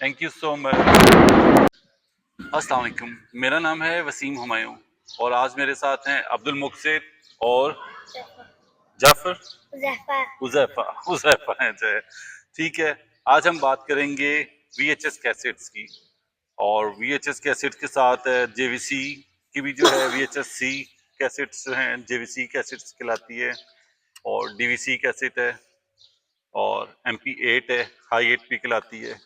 Thank you so much. अस्सलाम वालेकुम, मेरा नाम है वसीम हुमायूं और आज मेरे साथ हैं अब्दुल मुक्सिर और जाफर हुज़ैफा हुज़ैफा है जो है। ठीक है, आज हम बात करेंगे वीएचएस कैसेट्स की और वीएचएस कैसेट के साथ जेवीसी की भी जो है वीएचएस सी कैसेट्स जो हैं जेवीसी कैसेट्स कहलाती है और डीवीसी कैसेट है और MP8 है, हाई 8 भी कहलाती है।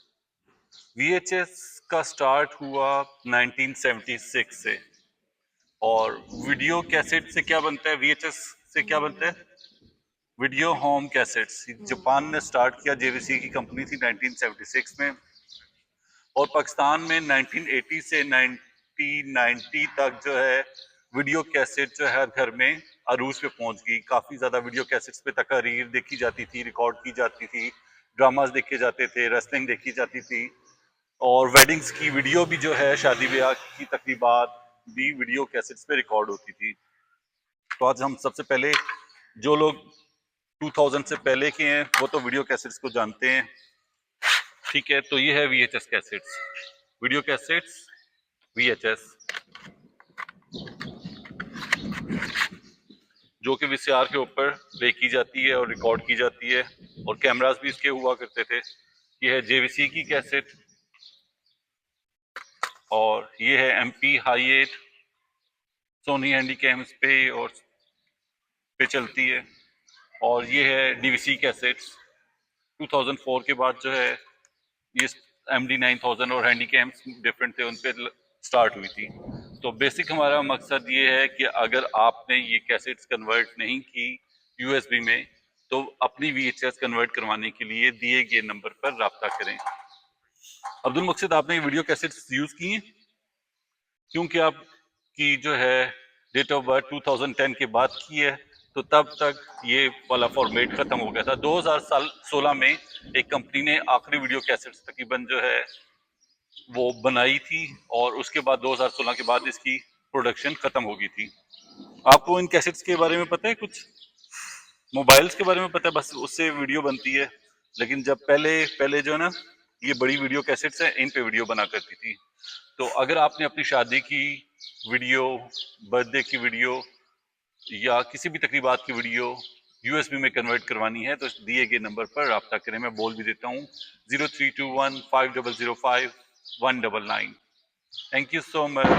वीएचएस का स्टार्ट हुआ 1976 से और वीडियो कैसेट से क्या बनता है, वीएचएस से क्या बनता है, वीडियो होम कैसेट्स। जापान ने स्टार्ट किया, जेवीसी की कंपनी थी 1976 में और पाकिस्तान में 1980 से 1990 तक जो है वीडियो कैसेट जो है हर घर में अरूज पे पहुंच गई। काफ़ी ज़्यादा वीडियो कैसेट्स पे तकारीर देखी जाती थी, रिकॉर्ड की जाती थी, ड्रामाज देखे जाते थे, रेसलिंग देखी जाती थी और वेडिंग्स की वीडियो भी जो है, शादी ब्याह की तकरीबात भी वीडियो कैसेट्स पे रिकॉर्ड होती थी। तो आज हम सबसे पहले, जो लोग 2000 से पहले के हैं वो तो वीडियो कैसेट्स को जानते हैं। ठीक है, तो ये है VHS cassettes, video cassettes VHS, जो कि वीसीआर के ऊपर प्ले की जाती है और रिकॉर्ड की जाती है और कैमरास भी इसके हुआ करते थे। ये है जेवीसी की कैसेट और ये है MP हाई 8 सोनी हैंडीकैम्स पे और पे चलती है और ये है डीवीसी कैसेट्स। 2004 के बाद जो है ये MD 9000 और हैंडीकैम्स डिफरेंट थे, उन पे स्टार्ट हुई थी। तो बेसिक हमारा मकसद ये है कि अगर आपने ये कैसेट्स कन्वर्ट नहीं की यूएसबी में तो अपनी VHS कन्वर्ट करवाने के लिए दिए गए नंबर पर राब्ता करें। अब्दुल मकसद, आपने वीडियो कैसेट्स यूज की हैं? क्योंकि आपकी जो है डेट ऑफ बर्थ 2010 के बाद की है तो तब तक ये वाला फॉर्मेट खत्म हो गया था। 2016 में एक कंपनी ने आखिरी वीडियो कैसेट्स तकरीबन जो है वो बनाई थी और उसके बाद 2016 के बाद इसकी प्रोडक्शन खत्म हो गई थी। आपको इन कैसेट्स के बारे में पता है कुछ? मोबाइल्स के बारे में पता है, बस उससे वीडियो बनती है, लेकिन जब पहले पहले जो है ना, ये बड़ी वीडियो कैसेट्स हैं, इन पे वीडियो बना करती थी। तो अगर आपने अपनी शादी की वीडियो, बर्थडे की वीडियो या किसी भी तकरीबात की वीडियो यूएसबी में कन्वर्ट करवानी है तो दिए गए नंबर पर रब्ता करें। मैं बोल भी देता हूँ 0321 5005 199। Thank you so much.